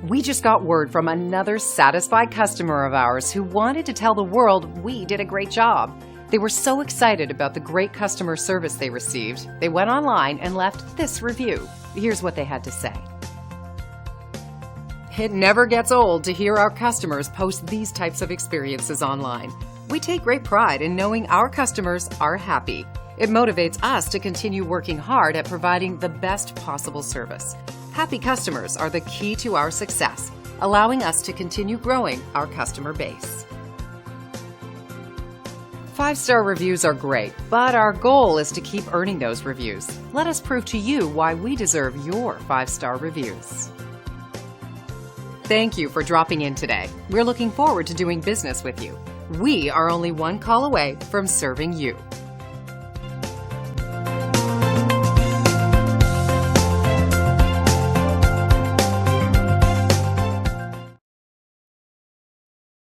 We just got word from another satisfied customer of ours who wanted to tell the world we did a great job. They were so excited about the great customer service they received, they went online and left this review. Here's what they had to say. It never gets old to hear our customers post these types of experiences online. We take great pride in knowing our customers are happy. It motivates us to continue working hard at providing the best possible service. Happy customers are the key to our success, allowing us to continue growing our customer base. 5-star reviews are great, but our goal is to keep earning those reviews. Let us prove to you why we deserve your 5-star reviews. Thank you for dropping in today. We're looking forward to doing business with you. We are only one call away from serving you.